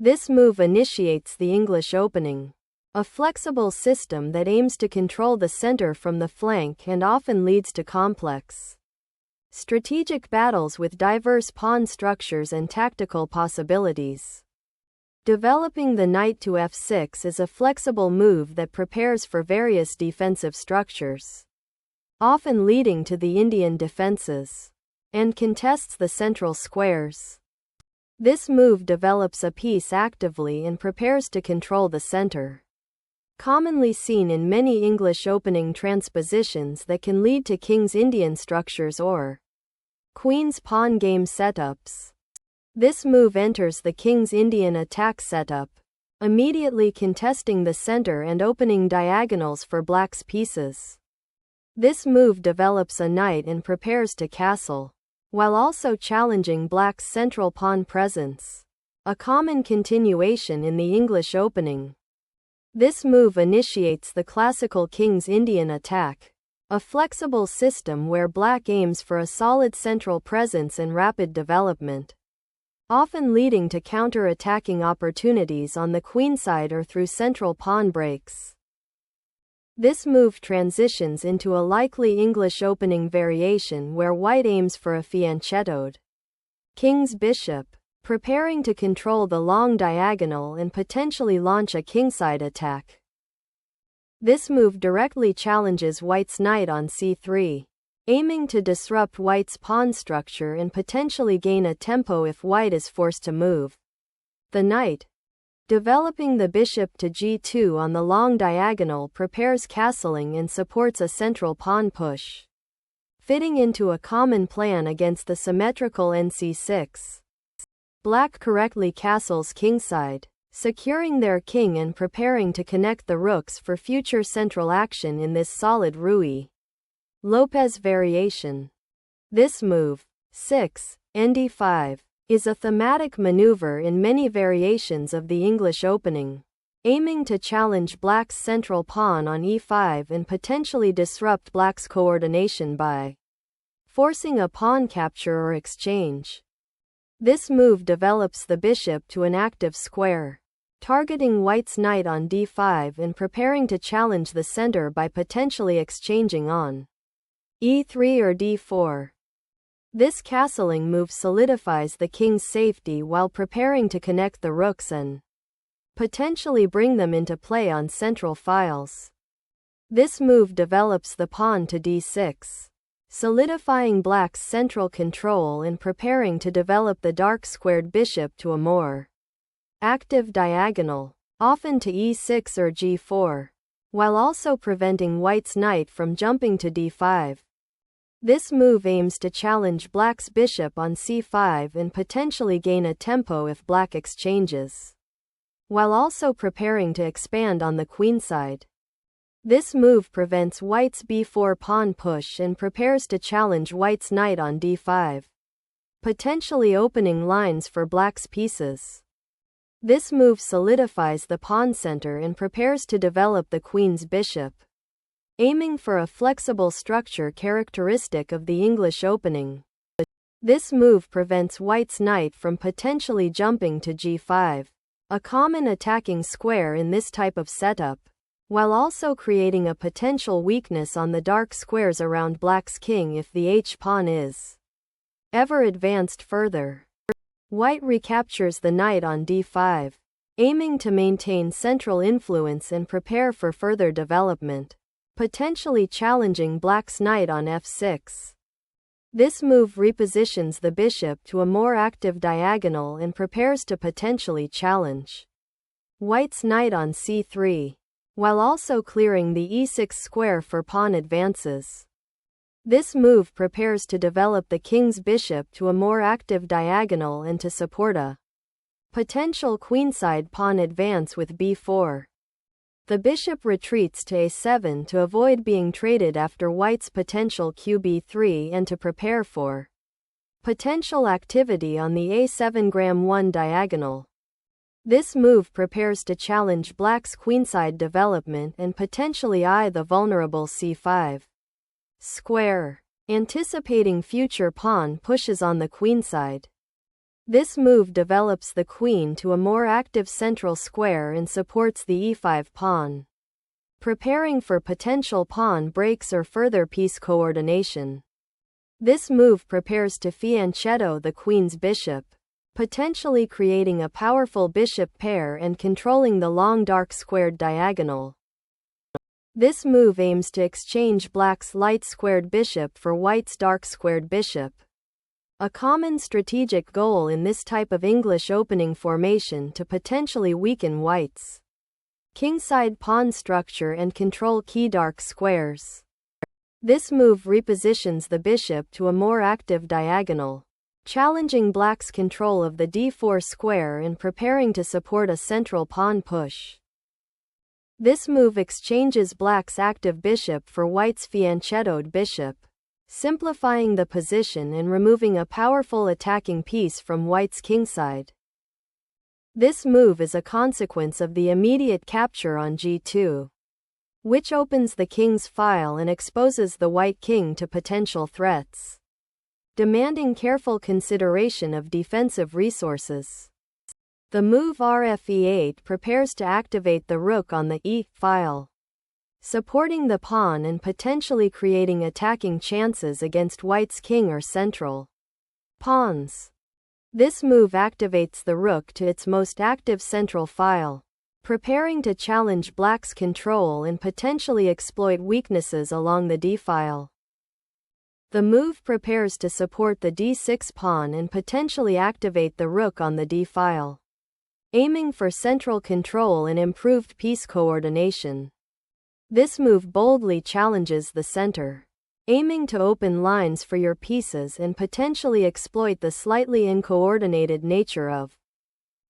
This move initiates the English opening, a flexible system that aims to control the center from the flank and often leads to complex strategic battles with diverse pawn structures and tactical possibilities. Developing the knight to f6 is a flexible move that prepares for various defensive structures, often leading to the Indian defenses, and contests the central squares. This move develops a piece actively and prepares to control the center, commonly seen in many English opening transpositions that can lead to King's Indian structures or Queen's pawn game setups. This move enters the King's Indian attack setup, immediately contesting the center and opening diagonals for Black's pieces. This move develops a knight and prepares to castle, while also challenging Black's central pawn presence, a common continuation in the English opening. This move initiates the classical King's Indian attack, a flexible system where Black aims for a solid central presence and rapid development, often leading to counter-attacking opportunities on the queenside or through central pawn breaks. This move transitions into a likely English opening variation where White aims for a fianchettoed King's bishop, preparing to control the long diagonal and potentially launch a kingside attack. This move directly challenges White's knight on c3, aiming to disrupt White's pawn structure and potentially gain a tempo if White is forced to move the knight. Developing the bishop to g2 on the long diagonal prepares castling and supports a central pawn push, fitting into a common plan against the symmetrical nc6. Black correctly castles kingside, securing their king and preparing to connect the rooks for future central action in this solid Ruy Lopez variation. This move, 6, nd5, is a thematic maneuver in many variations of the English opening, aiming to challenge Black's central pawn on e5 and potentially disrupt Black's coordination by forcing a pawn capture or exchange. This move develops the bishop to an active square, targeting White's knight on d5 and preparing to challenge the center by potentially exchanging on e3 or d4. This castling move solidifies the king's safety while preparing to connect the rooks and potentially bring them into play on central files. This move develops the pawn to d6, solidifying Black's central control and preparing to develop the dark-squared bishop to a more active diagonal, often to e6 or g4, while also preventing White's knight from jumping to d5. This move aims to challenge Black's bishop on c5 and potentially gain a tempo if Black exchanges, while also preparing to expand on the queenside. This move prevents White's b4 pawn push and prepares to challenge White's knight on d5, potentially opening lines for Black's pieces. This move solidifies the pawn center and prepares to develop the queen's bishop, aiming for a flexible structure characteristic of the English opening. This move prevents White's knight from potentially jumping to g5, a common attacking square in this type of setup, while also creating a potential weakness on the dark squares around Black's king if the h-pawn is ever advanced further. White recaptures the knight on d5, aiming to maintain central influence and prepare for further development, potentially challenging Black's knight on f6. This move repositions the bishop to a more active diagonal and prepares to potentially challenge White's knight on c3, while also clearing the e6 square for pawn advances. This move prepares to develop the king's bishop to a more active diagonal and to support a potential queenside pawn advance with b4. The bishop retreats to a7 to avoid being traded after White's potential qb3 and to prepare for potential activity on the a7 diagonal. This move prepares to challenge Black's queenside development and potentially eye the vulnerable c5 square, anticipating future pawn pushes on the queenside. This move develops the queen to a more active central square and supports the e5 pawn, preparing for potential pawn breaks or further piece coordination. This move prepares to fianchetto the queen's bishop, potentially creating a powerful bishop pair and controlling the long dark squared diagonal. This move aims to exchange black's light squared bishop for white's dark squared bishop, a common strategic goal in this type of English opening formation to potentially weaken white's kingside pawn structure and control key dark squares. This move repositions the bishop to a more active diagonal, challenging black's control of the d4 square and preparing to support a central pawn push. This move exchanges black's active bishop for white's fianchettoed bishop, simplifying the position and removing a powerful attacking piece from white's kingside. This move is a consequence of the immediate capture on g2, which opens the king's file and exposes the white king to potential threats, demanding careful consideration of defensive resources. The move rfe8 prepares to activate the rook on the e file, supporting the pawn and potentially creating attacking chances against white's king or central pawns. This move activates the rook to its most active central file, preparing to challenge black's control and potentially exploit weaknesses along the d-file. The move prepares to support the d6 pawn and potentially activate the rook on the d-file, aiming for central control and improved piece coordination. This move boldly challenges the center, aiming to open lines for your pieces and potentially exploit the slightly uncoordinated nature of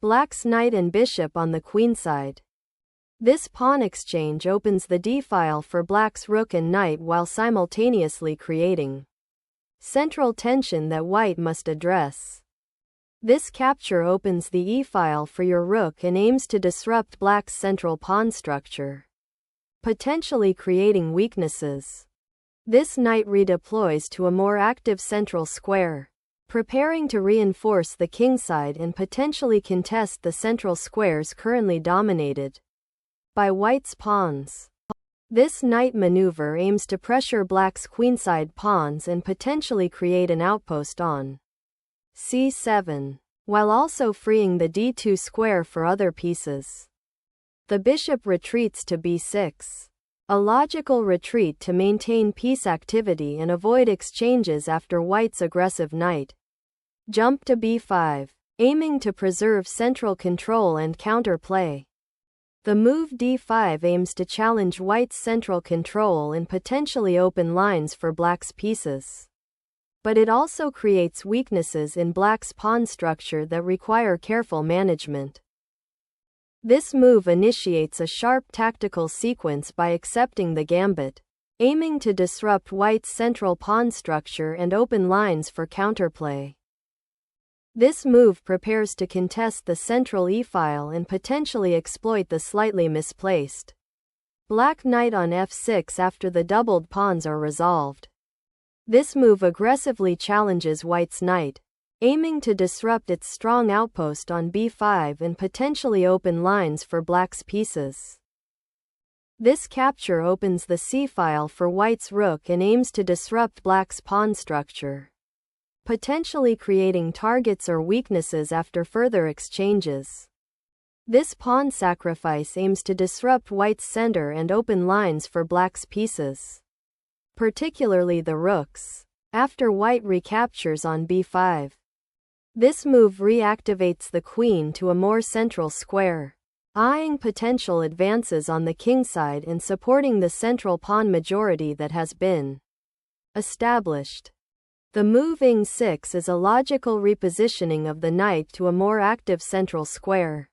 black's knight and bishop on the queenside. This pawn exchange opens the d-file for black's rook and knight while simultaneously creating central tension that white must address. This capture opens the e-file for your rook and aims to disrupt black's central pawn structure, potentially creating weaknesses. This knight redeploys to a more active central square, preparing to reinforce the kingside and potentially contest the central squares currently dominated by white's pawns. This knight maneuver aims to pressure black's queenside pawns and potentially create an outpost on c7, while also freeing the d2 square for other pieces. The bishop retreats to b6, a logical retreat to maintain piece activity and avoid exchanges after white's aggressive knight jump to b5, aiming to preserve central control and counterplay. The move d5 aims to challenge white's central control and potentially open lines for black's pieces, but it also creates weaknesses in black's pawn structure that require careful management. This move initiates a sharp tactical sequence by accepting the gambit, aiming to disrupt white's central pawn structure and open lines for counterplay. This move prepares to contest the central e-file and potentially exploit the slightly misplaced black knight on f6 after the doubled pawns are resolved. This move aggressively challenges white's knight, aiming to disrupt its strong outpost on b5 and potentially open lines for black's pieces. This capture opens the c-file for white's rook and aims to disrupt black's pawn structure, potentially creating targets or weaknesses after further exchanges. This pawn sacrifice aims to disrupt white's center and open lines for black's pieces, particularly the rooks, after white recaptures on b5. This move reactivates the queen to a more central square, eyeing potential advances on the kingside and supporting the central pawn majority that has been established. The move ing6 is a logical repositioning of the knight to a more active central square,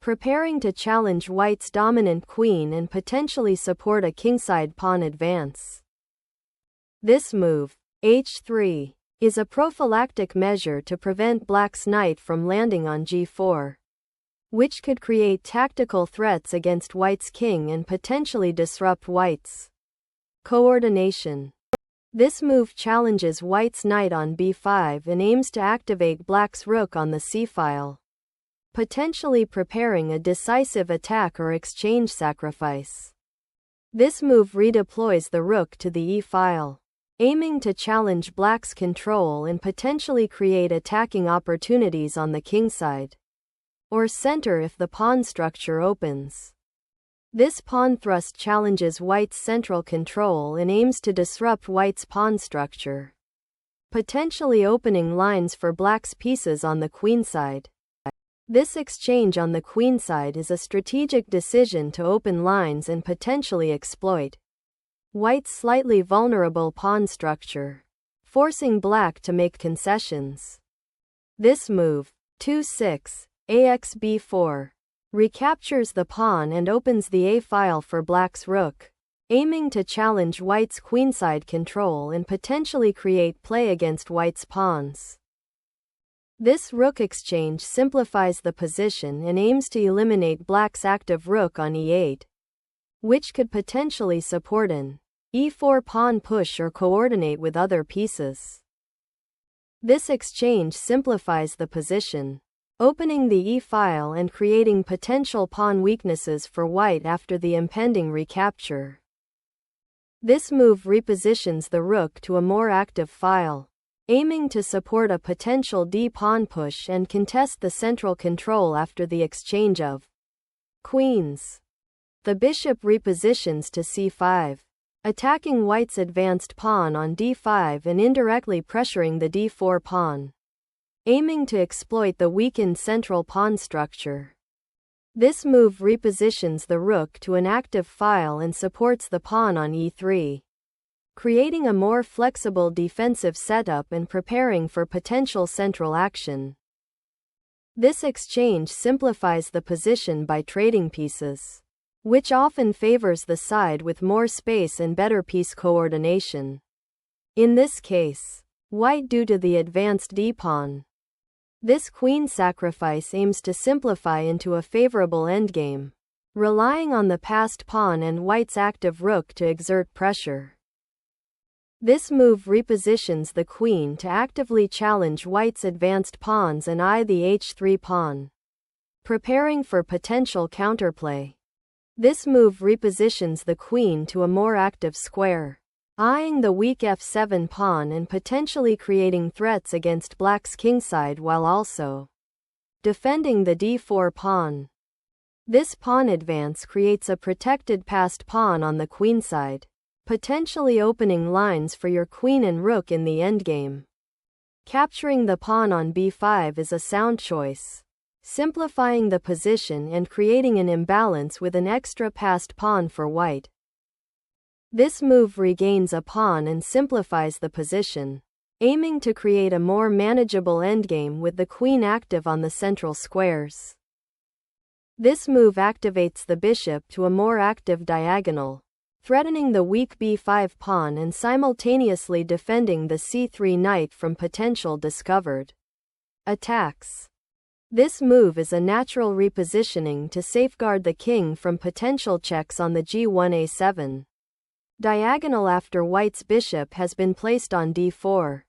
preparing to challenge white's dominant queen and potentially support a kingside pawn advance. This move, h3, is a prophylactic measure to prevent black's knight from landing on g4, which could create tactical threats against white's king and potentially disrupt white's coordination. This move challenges white's knight on b5 and aims to activate black's rook on the c-file, potentially preparing a decisive attack or exchange sacrifice. This move redeploys the rook to the e-file, aiming to challenge black's control and potentially create attacking opportunities on the kingside or center if the pawn structure opens. This pawn thrust challenges white's central control and aims to disrupt white's pawn structure, potentially opening lines for black's pieces on the queenside. This exchange on the queenside is a strategic decision to open lines and potentially exploit white's slightly vulnerable pawn structure, forcing black to make concessions. This move, 2-6, axb4, recaptures the pawn and opens the a-file for black's rook, aiming to challenge white's queenside control and potentially create play against white's pawns. This rook exchange simplifies the position and aims to eliminate black's active rook on e8, which could potentially support an e4 pawn push or coordinate with other pieces. This exchange simplifies the position, opening the e-file and creating potential pawn weaknesses for white after the impending recapture. This move repositions the rook to a more active file, aiming to support a potential d-pawn push and contest the central control after the exchange of queens. The bishop repositions to c5, attacking white's advanced pawn on d5 and indirectly pressuring the d4 pawn, aiming to exploit the weakened central pawn structure. This move repositions the rook to an active file and supports the pawn on e3, creating a more flexible defensive setup and preparing for potential central action. This exchange simplifies the position by trading pieces, which often favors the side with more space and better piece coordination. In this case, white due to the advanced d-pawn. This queen sacrifice aims to simplify into a favorable endgame, relying on the passed pawn and white's active rook to exert pressure. This move repositions the queen to actively challenge white's advanced pawns and eye the h3 pawn, preparing for potential counterplay. This move repositions the queen to a more active square, eyeing the weak f7 pawn and potentially creating threats against black's kingside while also defending the d4 pawn. This pawn advance creates a protected passed pawn on the queenside, potentially opening lines for your queen and rook in the endgame. Capturing the pawn on b5 is a sound choice, simplifying the position and creating an imbalance with an extra passed pawn for white. This move regains a pawn and simplifies the position, aiming to create a more manageable endgame with the queen active on the central squares. This move activates the bishop to a more active diagonal, threatening the weak b5 pawn and simultaneously defending the c3 knight from potential discovered attacks. This move is a natural repositioning to safeguard the king from potential checks on the g1a7 diagonal after white's bishop has been placed on d4.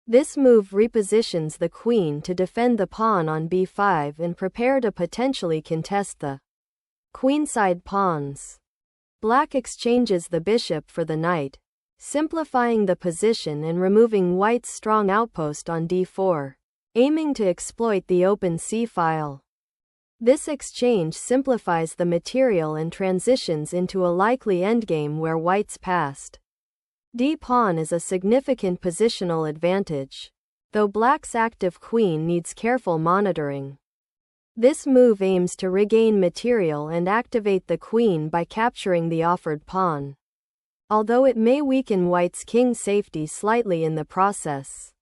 This move repositions the queen to defend the pawn on b5 and prepare to potentially contest the queenside pawns. Black exchanges the bishop for the knight, simplifying the position and removing white's strong outpost on d4, aiming to exploit the open c-file. This exchange simplifies the material and transitions into a likely endgame where white's passed d-pawn is a significant positional advantage, though black's active queen needs careful monitoring. This move aims to regain material and activate the queen by capturing the offered pawn, although it may weaken white's king safety slightly in the process.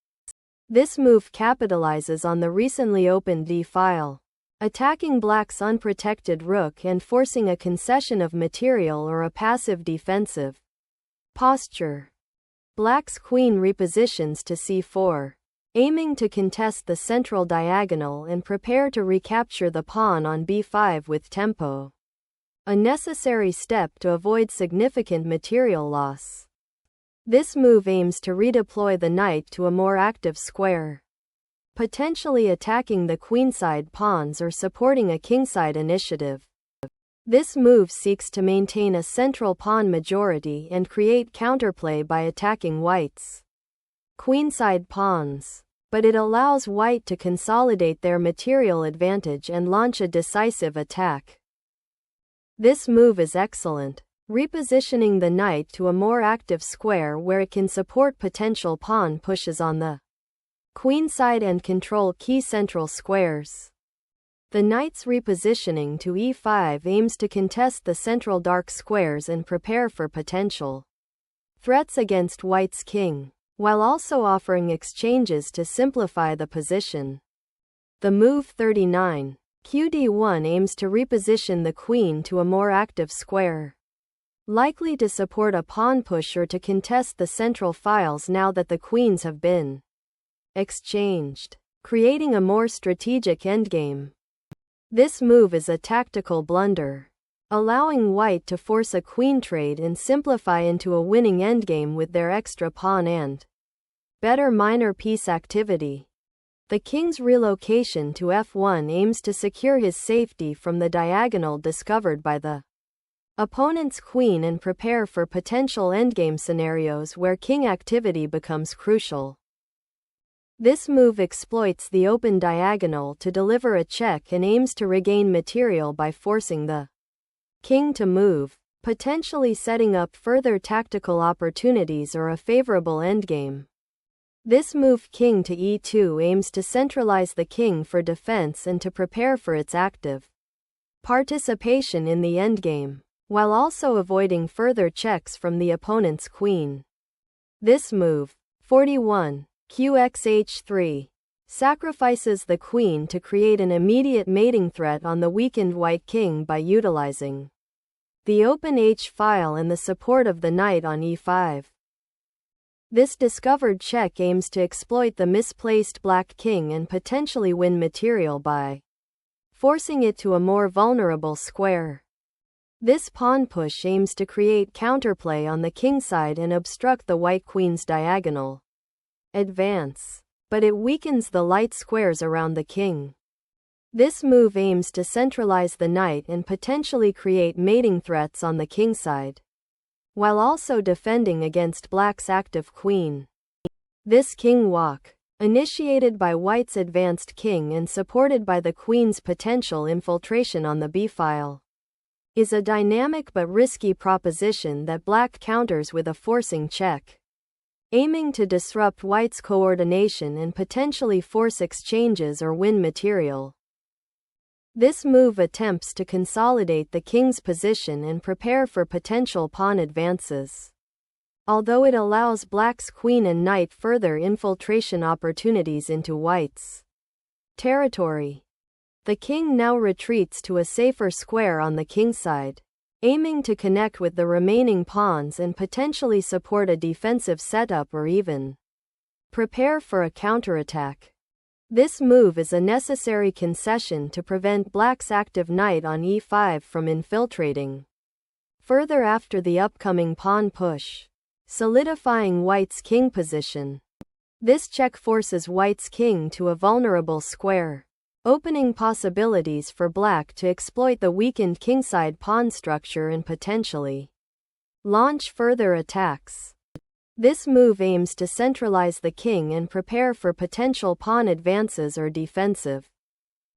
This move capitalizes on the recently opened d-file, attacking black's unprotected rook and forcing a concession of material or a passive defensive posture. Black's queen repositions to c4, aiming to contest the central diagonal and prepare to recapture the pawn on b5 with tempo, a necessary step to avoid significant material loss. This move aims to redeploy the knight to a more active square, potentially attacking the queenside pawns or supporting a kingside initiative. This move seeks to maintain a central pawn majority and create counterplay by attacking white's queenside pawns, but it allows white to consolidate their material advantage and launch a decisive attack. This move is excellent, repositioning the knight to a more active square where it can support potential pawn pushes on the queenside and control key central squares. The knight's repositioning to e5 aims to contest the central dark squares and prepare for potential threats against white's king, while also offering exchanges to simplify the position. The move 39, qd1 aims to reposition the queen to a more active square, likely to support a pawn push or to contest the central files now that the queens have been exchanged, creating a more strategic endgame. This move is a tactical blunder, allowing white to force a queen trade and simplify into a winning endgame with their extra pawn and better minor piece activity. The king's relocation to f1 aims to secure his safety from the diagonal discovered by the opponent's queen and prepare for potential endgame scenarios where king activity becomes crucial. This move exploits the open diagonal to deliver a check and aims to regain material by forcing the king to move, potentially setting up further tactical opportunities or a favorable endgame. This move king to e2 aims to centralize the king for defense and to prepare for its active participation in the endgame, while also avoiding further checks from the opponent's queen. This move, 41, qxh3, sacrifices the queen to create an immediate mating threat on the weakened white king by utilizing the open h-file and the support of the knight on e5. This discovered check aims to exploit the misplaced black king and potentially win material by forcing it to a more vulnerable square. This pawn push aims to create counterplay on the kingside and obstruct the white queen's diagonal advance, but it weakens the light squares around the king. This move aims to centralize the knight and potentially create mating threats on the kingside, while also defending against black's active queen. This king walk, initiated by white's advanced king and supported by the queen's potential infiltration on the b-file, is a dynamic but risky proposition that black counters with a forcing check, aiming to disrupt white's coordination and potentially force exchanges or win material. This move attempts to consolidate the king's position and prepare for potential pawn advances, although it allows black's queen and knight further infiltration opportunities into white's territory. The king now retreats to a safer square on the kingside, aiming to connect with the remaining pawns and potentially support a defensive setup or even prepare for a counterattack. This move is a necessary concession to prevent black's active knight on e5 from infiltrating further after the upcoming pawn push, solidifying white's king position. This check forces white's king to a vulnerable square, opening possibilities for black to exploit the weakened kingside pawn structure and potentially launch further attacks. This move aims to centralize the king and prepare for potential pawn advances or defensive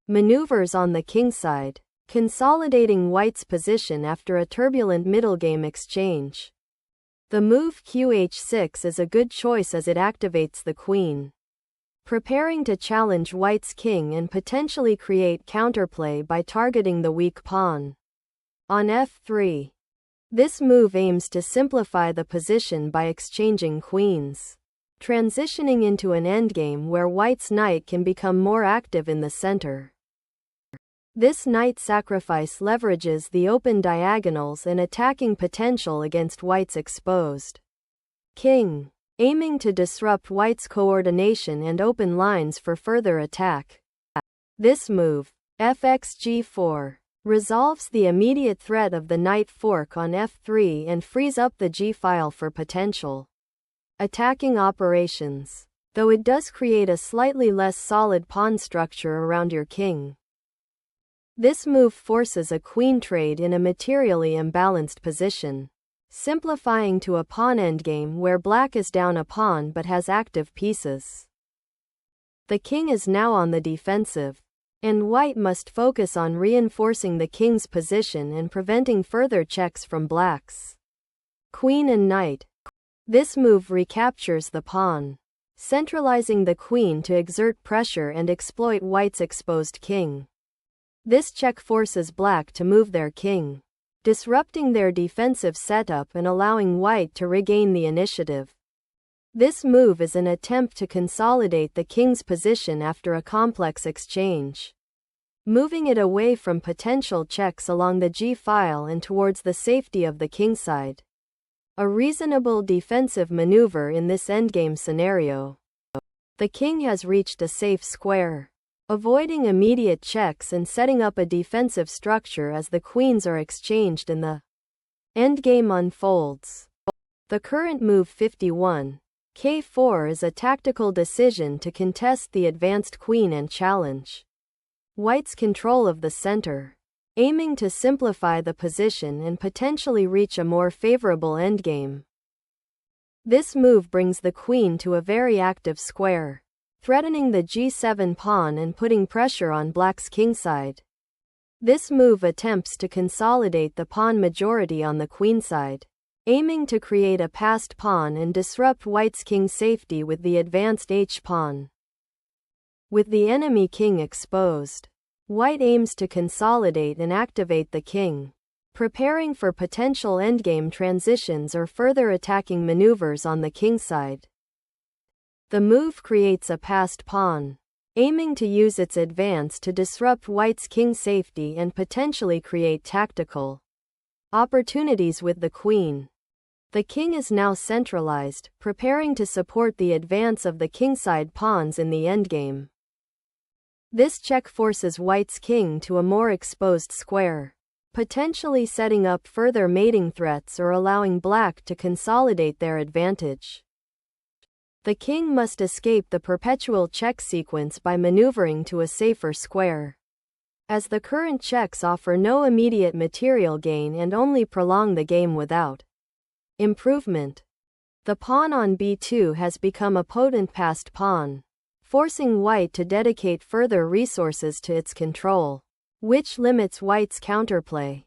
maneuvers on the kingside, consolidating white's position after a turbulent middle game exchange. The move qh6 is a good choice as it activates the queen, preparing to challenge white's king and potentially create counterplay by targeting the weak pawn. On f3, this move aims to simplify the position by exchanging queens, transitioning into an endgame where white's knight can become more active in the center. This knight sacrifice leverages the open diagonals and attacking potential against white's exposed king, aiming to disrupt white's coordination and open lines for further attack. This move, fxg4, resolves the immediate threat of the knight fork on f3 and frees up the g-file for potential attacking operations, though it does create a slightly less solid pawn structure around your king. This move forces a queen trade in a materially imbalanced position, simplifying to a pawn endgame where black is down a pawn but has active pieces. The king is now on the defensive, and white must focus on reinforcing the king's position and preventing further checks from black's queen and knight. This move recaptures the pawn, centralizing the queen to exert pressure and exploit white's exposed king. This check forces black to move their king, disrupting their defensive setup and allowing white to regain the initiative. This move is an attempt to consolidate the king's position after a complex exchange, moving it away from potential checks along the g-file and towards the safety of the kingside. A reasonable defensive maneuver in this endgame scenario. The king has reached a safe square, avoiding immediate checks and setting up a defensive structure as the queens are exchanged and the endgame unfolds. The current move 51. K4 is a tactical decision to contest the advanced queen and challenge white's control of the center, aiming to simplify the position and potentially reach a more favorable endgame. This move brings the queen to a very active square, threatening the g7 pawn and putting pressure on black's kingside. This move attempts to consolidate the pawn majority on the queenside, aiming to create a passed pawn and disrupt white's king safety with the advanced h-pawn. With the enemy king exposed, white aims to consolidate and activate the king, preparing for potential endgame transitions or further attacking maneuvers on the kingside. The move creates a passed pawn, aiming to use its advance to disrupt white's king safety and potentially create tactical opportunities with the queen. The king is now centralized, preparing to support the advance of the kingside pawns in the endgame. This check forces white's king to a more exposed square, potentially setting up further mating threats or allowing black to consolidate their advantage. The king must escape the perpetual check sequence by maneuvering to a safer square, as the current checks offer no immediate material gain and only prolong the game without improvement. The pawn on b2 has become a potent passed pawn, forcing white to dedicate further resources to its control, which limits white's counterplay.